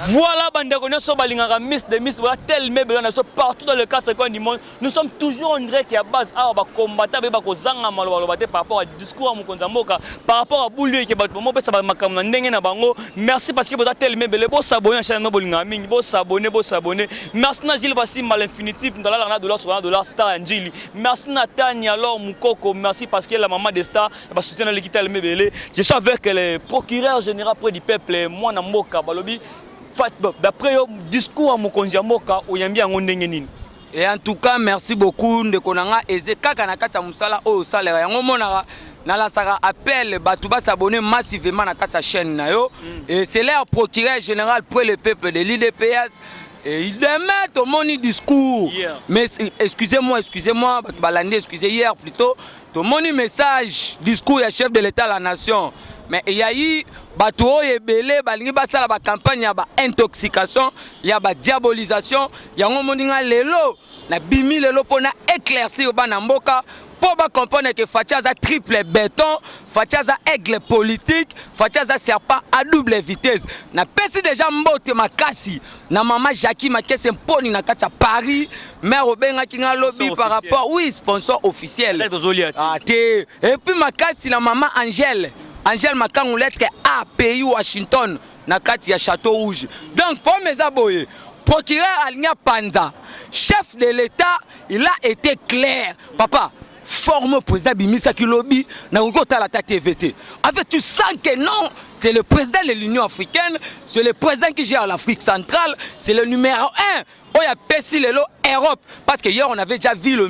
Voilà, bandeko, nous sommes à Miss de Miss, voilà, tel meuble, nous sommes partout dans le quatre coins du monde. Nous sommes toujours en direct à base, à combattre, par rapport au discours à Mukonzamoka, par rapport à Boulou qui est merci parce que vous avez tel meuble, vous s'abonner à la chaîne, vous s'abonner. Merci Gilles Vassim à l'infinitif, nous allons $, Star Angeli. Merci Natania, alors Moukoko, merci parce que la maman des stars, va soutenir l'équipe tel meuble. Je suis avec le procureur général près du peuple, moi Namoka, Balobi. D'après le discours à Mukonzamoka, où il y a bien un. Et en tout cas, merci beaucoup de Konanga et Zekaka Nakata Musala au salaire. Et on a appel Batouba s'abonner massivement à la chaîne. Et c'est l'air procureur général pour le peuple de l'IDPS. Et il démet au mon discours. Mais excusez-moi, excusez hier plutôt. Ton mon message, discours et chef de l'État de la nation. Mais il y a eu Batou et Belé, Balingi Basala, la campagne, il y a intoxication, il y a diabolisation, il y a un moment lelo, na bimi lelo pour éclaircir au Banamboka, pour comprendre que Fatiaza triple béton, Fatiaza aigle politique, Fatiaza serpent à double vitesse. Na pesi déjà mbote makasi, na maman Jackie Makesse Mponi na kata Paris, mère Obenga Kinga lobby par rapport, oui, sponsor officiel. Et puis makasi la maman Angèle Makangou lettre A pays Washington na kati ya Château Rouge. Donc pour mes abonnés, procureur Aligna Panza, chef de l'État, il a été clair. Papa, forme président Bimisa Kilobi na ngota la TVT. En fait, tu sens que non, c'est le président de l'Union africaine, c'est le président qui gère l'Afrique centrale, c'est le numéro 1. Oh, il y a Pessi Lelo Europe. Parce que hier, on avait déjà vu le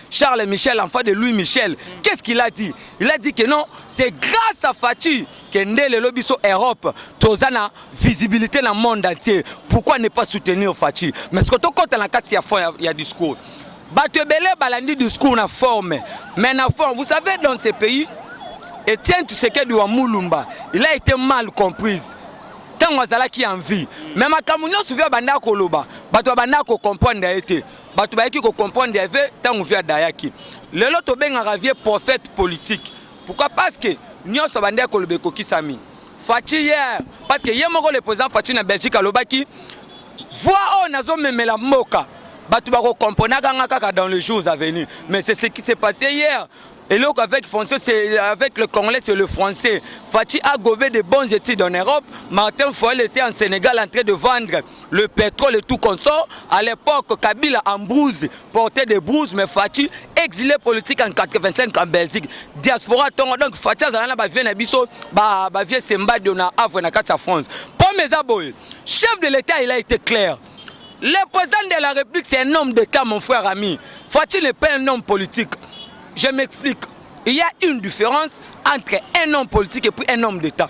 Charles Michel, enfant de Louis Michel. Qu'est-ce qu'il a dit? Il a dit que non, c'est grâce à Fati que Ndé Lelo Biso Europe, Tozana, visibilité dans le monde entier. Pourquoi ne pas soutenir Fati? Mais ce que tu comptes dans la carte, il y a discours. Batebele balandi discours na forme. Mais na forme, vous savez, dans ces pays, Etienne Tshisekedi wa Mulumba, il a été mal comprise. Tant wazala qui en vie. Mais ma kamunyo souvient banda koloba. Bato banda ko comprendre été. Bato ba ko comprendre avait tant on vient dayaki. Le loto benga ravier prophète politique. Pourquoi? Parce que nyo so banda kolobe ko kisami. Fati hier parce que hier moko le président Fati na Belgique alobaki voix on nazo memela moka. Bato ba ko comprendre kaka dans les jours à venir. Mais c'est ce qui s'est passé hier. Et là, avec le Congolais, c'est le français. Fati a gobé de bonnes études en Europe. Martin Foyle était en Sénégal en train de vendre le pétrole et tout consort. À l'époque, Kabila en brousse, portait des brouses, mais Fati exilé politique en 85 en Belgique. Diaspora, donc Fati a vient à Bisso, vient Semba de Havre en France. Pour mes abonnés, chef de l'État, il a été clair. Le président de la République, c'est un homme d'État, mon frère ami. Fati n'est pas un homme politique. Je m'explique. Il y a une différence entre un homme politique et puis un homme d'État.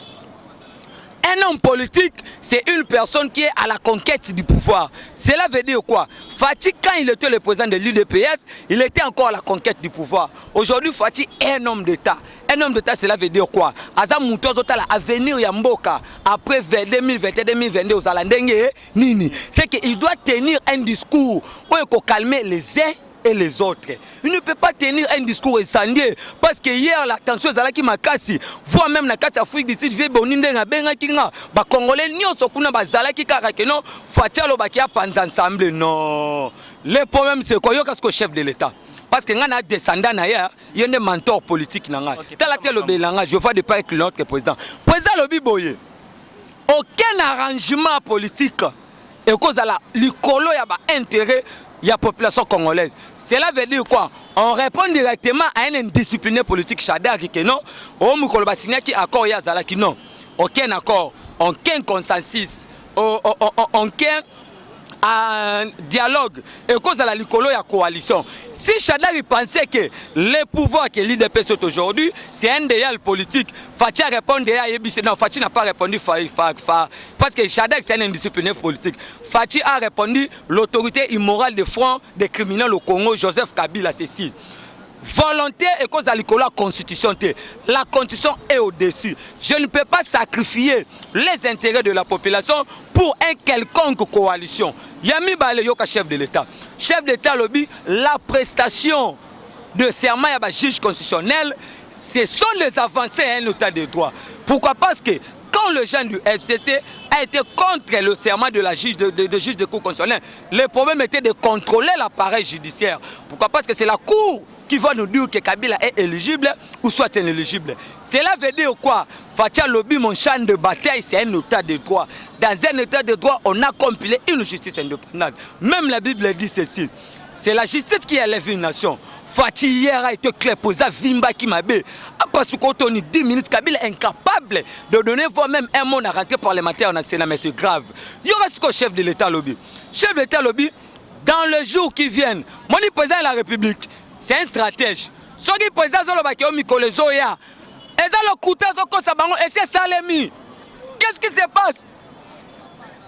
Un homme politique, c'est une personne qui est à la conquête du pouvoir. Cela veut dire quoi? Fati, quand il était le président de l'UDPS, il était encore à la conquête du pouvoir. Aujourd'hui, Fati est un homme d'État. Un homme d'État, cela veut dire quoi? Azam Moutozo Tala à venir Yamboka après 2021-2022 aux Alandenge, Nini. C'est qu'il doit tenir un discours pour calmer les uns et les autres. Il ne peut pas tenir un discours incendié parce que hier la tension zalaki makasi, voire même na kati Afrique du Sud, boninde nga benga kinga, ba congolais nyonso kuna ba zalaki kaka que non, Fatialo bakia panza ensemble non. Le problème c'est quoi? Yo kasko chef de l'État. Parce que ngana descendant na hier, il y a des mentors politiques nanga. Talaté le belanga, je vois de pas avec l'autre président. Président Lobi Boye. Aucun arrangement politique et cause à la likolo ya ba intérêt il y a population congolaise. Cela veut dire quoi? On répond directement à un indiscipliné politique Chadar qui non. Au Mukoloba signé qui accord Yazala qui non. Aucun accord, aucun consensus, aucun dialogue et cause à la licolo et la coalition. Si Chadar pensait que les pouvoirs que l'IDPS aujourd'hui, c'est un déal politique, Fati a répondu à Yébissé. Non, Fati n'a pas répondu parce que Chadar c'est un indiscipliné politique. Fati a répondu l'autorité immorale des fronts des criminels au Congo, Joseph Kabila, ceci. Volonté et cause à l'école, la constitution. La constitution est au-dessus. Je ne peux pas sacrifier les intérêts de la population pour un quelconque coalition. Yami Baleyoka, chef de l'État. Chef d'État lobby, la prestation de serment à juge constitutionnel, ce sont les avancées à un état de droit. Pourquoi? Parce que quand le jeune du FCC a été contre le serment de la juge de juge de cour constitutionnelle, le problème était de contrôler l'appareil judiciaire. Pourquoi? Parce que c'est la cour qui va nous dire que Kabila est éligible ou soit inéligible. Cela veut dire quoi? Fatia Lobby, mon champ de bataille, c'est un état de droit. Dans un état de droit, on a compilé une justice indépendante. Même la Bible dit ceci. C'est la justice qui élève une nation. Fati hier a été clair pour ça, Vimba qui m'a bé. Après ce qu'on 10 minutes, Kabila est incapable de donner voix même un mot à rentrer parlementaire dans le Sénat, mais c'est grave. Il y aura ce que chef de l'État lobby. Chef de l'État lobby, dans les jours qui viennent, mon président de la République, c'est un stratège. Ce qui est président de la République, et le couteau, et c'est Salemi. Qu'est-ce qui se passe?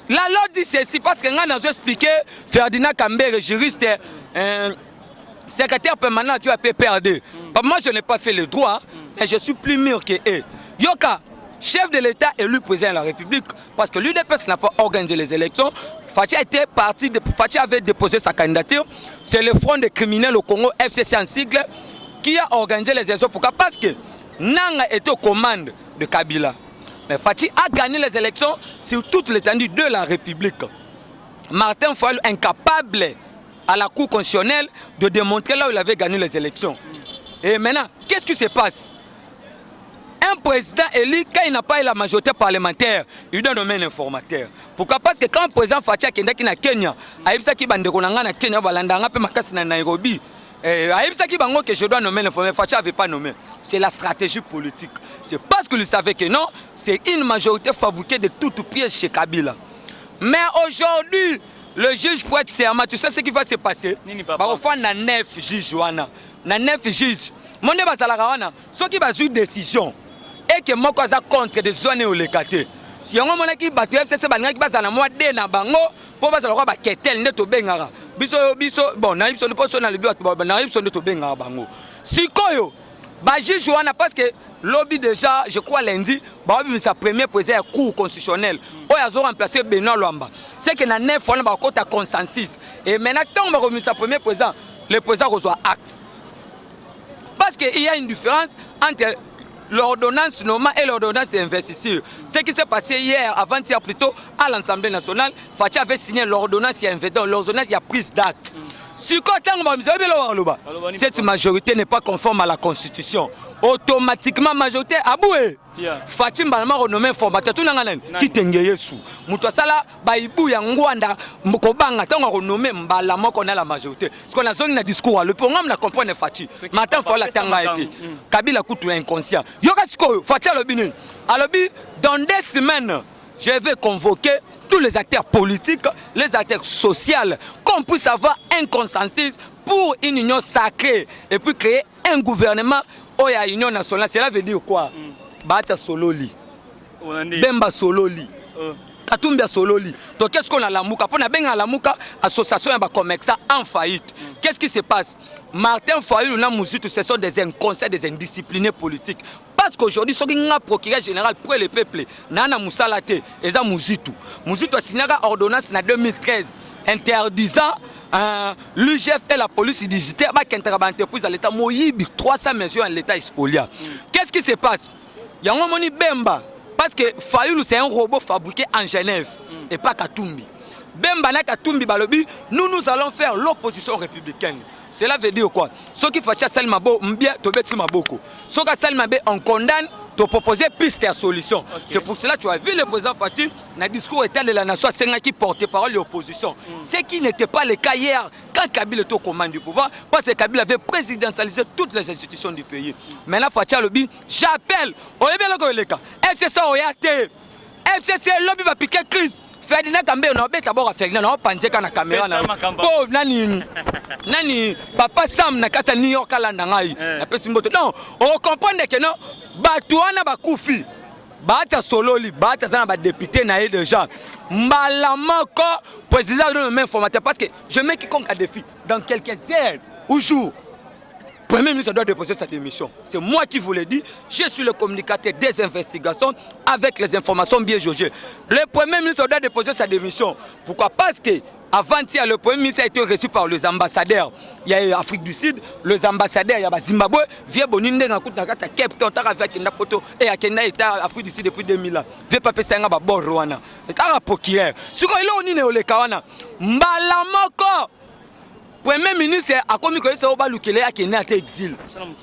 La loi dit ceci parce que nous avons expliqué, Ferdinand Kambere, juriste, secrétaire permanent du PPRD. Moi, je n'ai pas fait le droit, mais je suis plus mûr que eux. Yoka, chef de l'État élu président de la République, parce que l'UDPS n'a pas organisé les élections. Fatia avait déposé sa candidature. C'est le Front des criminels au Congo, FCC en sigle, qui a organisé les élections. Pourquoi? Parce que Nanga était aux commandes de Kabila. Mais Fati a gagné les élections sur toute l'étendue de la République. Martin Fayulu incapable à la Cour constitutionnelle de démontrer là où il avait gagné les élections. Et maintenant, qu'est-ce qui se passe? Un président élu, quand il n'a pas eu la majorité parlementaire, il doit nommer un informateur. Pourquoi? Parce que quand le président Fatia Kendaki na Kenya, Aïbsaki Bandekonanga na Kenya, Balandanga pe Makasi na Nairobi, Aïbsaki Bango que je dois nommer l'informateur, Fatia n'avait pas nommé. C'est la stratégie politique. C'est parce que vous savez que non, c'est une majorité fabriquée de toutes pièces chez Kabila. Mais aujourd'hui, le juge prête serment, tu sais ce qui va se passer? On va 9 juges. Na 9 juges. Mon débat salarawana, ceux qui vont jouer décision et que moi je contre des zones où les catés. Si on a qui battu FCC bananga qui basa na moi de na bango pour basa le ba ketel neto bengara. Biso bon na biso pas na le but na biso neto bengara bango. Si koyo ba juge wana parce que lobby déjà je crois lundi ba obi sa premier président cour constitutionnel o ya zo remplacer Benoît Luamba. C'est que na 9 fois ba kota consensus et maintenant tant ba remis sa premier président le président reçoit acte. Parce qu'il y a une différence entre l'ordonnance normale et l'ordonnance d'investiture. Ce qui s'est passé hier, avant-hier plutôt, à l'Assemblée nationale, Fatia avait signé l'ordonnance et l'ordonnance il y a prise d'acte. Cette majorité n'est pas conforme à la Constitution. Automatiquement, majorité aboué. Fatim Balama renommé informateur tout nanganen qui tengeye sou. Muto sala baibu ya ngwanda mukobanga tango renommé mbala moko na la majorité. Ce qu'on a zone na discours le programme na comprendre Fati. Matin faut la tanga été. Kabila kutu inconscient. Yoka siko Fatia lobini. Alobi dans 2 semaines, je vais convoquer tous les acteurs politiques, les acteurs sociaux, qu'on puisse avoir un consensus pour une union sacrée et puis créer un gouvernement où il y a une union nationale. Cela veut dire quoi? Bata Sololi, Bemba Sololi, Katumbia Sololi. Donc qu'est-ce qu'on a la Mouka? Pour la Mouka, association Comexa en faillite. Qu'est-ce qui se passe? Martin Fayulu na Mouzitou, ce sont des inconscients, des indisciplinés politiques. Parce qu'aujourd'hui, ce qui est procureur général pour le peuple, Nana Moussalate, et ça Mouzitou. Mouzitou a signé une ordonnance en 2013 interdisant l'UGF et la police digitale qui interviennent à l'État Moïbi 300 mesures à l'État spoliaire. Qu'est-ce qui se passe? Il y a un moment Bemba, parce que Fayulu c'est un robot fabriqué en Genève et pas Katumbi. Bemba na Katumbi balobi, nous allons faire l'opposition républicaine. Cela veut dire quoi? Ce qui fait Salma Bo, Mbia, Tobeti Maboko. Ce qui Salma Be, on condamne, de proposer piste à solution. Okay. C'est pour cela que tu as vu le président Fatim, dans le discours état de la nation, c'est un qui portait parole de l'opposition. Ce qui n'était pas le cas hier, quand Kabila était au commande du pouvoir, parce que Kabila avait présidentialisé toutes les institutions du pays. Maintenant, Fatia Lobby, j'appelle, on est bien le cas. FCC OYAT, FCC Lobby va piquer crise. Ferdinand Kambere on a d'abord à Ferdinand on pense que na caméra na po nani papa Sam na kata New York alanda ngai na pesi mboto non on comprend que non batu wana bakufi bata Sololi bata sana ba député na déjà mbala moko président de même formateur parce que je mets quiconque à défi dans quelques heures ou jours. Le Premier ministre doit déposer sa démission. C'est moi qui vous l'ai dit. Je suis le communicateur des investigations avec les informations bien jaugées. Le Premier ministre doit déposer sa démission. Pourquoi? Parce que Avant-hier, le Premier ministre a été reçu par les ambassadeurs. Il y a Afrique du Sud, les ambassadeurs, il y a Zimbabwe, Vieux Boninde, Cape Town, et à Kenya, Afrique du Sud depuis 2000 ans. Vieux Papé Senga, Rwanda. Et quand il y a ce qu'on a le Kawana, Mbalamoko. Premier ministre a commis que ça va lui à Kenya à exil.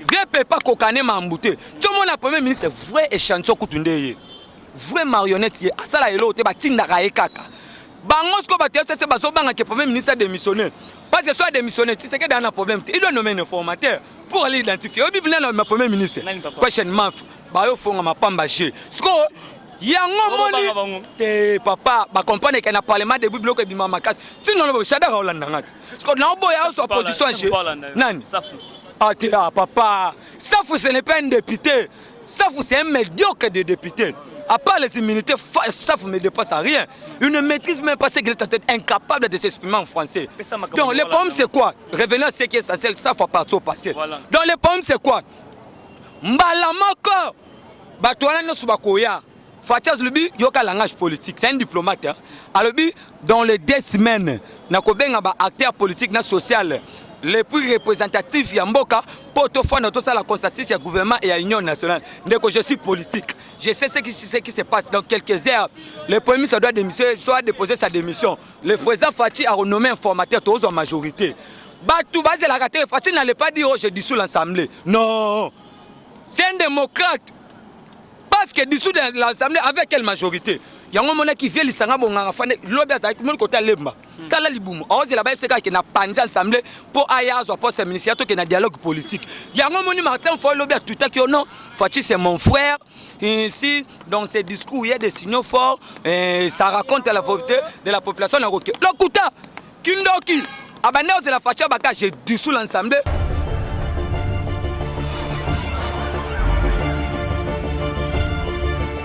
Vieux Papa Kokane Mambouté. Tout le monde a Premier ministre vrai échantillon Koutunde. Vrai marionnette. À ça là, il a été bâti dans la Kaka. Bangos ko batia c'est baso banga que premier ministre démissionné parce que soit démissionné tu sais que dans un problème il doit nommer un informateur pour aller identifier au bible na premier ministre questionnement ba yo fonga mapamba chez sko yango moni te papa ba comprendre que na parlement de bible ko bima makasi tu non le chada Rolanda ngati sko na boya so opposition chez nani ah papa Safu ce n'est pas un député Safu c'est un médiocre de député. À part les immunités, ça ne me dépasse à rien. Il ne maîtrise même pas ce qu'il est incapable de s'exprimer en français. Donc le problème c'est quoi? Revenons à ce qui est essentiel, ça faut partir au passé. Donc le problème c'est quoi? Mbalamoko Batouana no Subakoya. Fatias Lubi, yoka langage politique, c'est un diplomate. Alors dans les 2 semaines, nakobenga ba acteur politique na social. Les plus représentatifs Yamboka, pour tout faire notre la constatation du gouvernement et à l'Union nationale. Donc je suis politique. Je sais ce qui se passe dans quelques heures. Le Premier ministre doit démissionner, soit déposer sa démission. Le président Fati a renommé un formateur tous en majorité. Batou Bazé la raté, Fati n'allait pas dire oh, je dissous l'Assemblée. Non. C'est un démocrate. Parce que dissous l'Assemblée avec quelle majorité? Il y a un moment qui vient l'Isanga Bonganga Fane, l'obé à mon côté Lemba. Kala Liboum, ose la base qui n'a pas l'Assemblée pour Ayaz ou poste ministériel qui n'a dialogue politique. Il y a un moment Martin Foy l'obé à tout à qui non, Fati c'est mon frère. Ici, dans ces discours, il y a des signaux forts. Ça raconte la volonté de la population. L'Okuta, Kindoki, Abaneo de la Fati Baka, j'ai dissous l'Assemblée.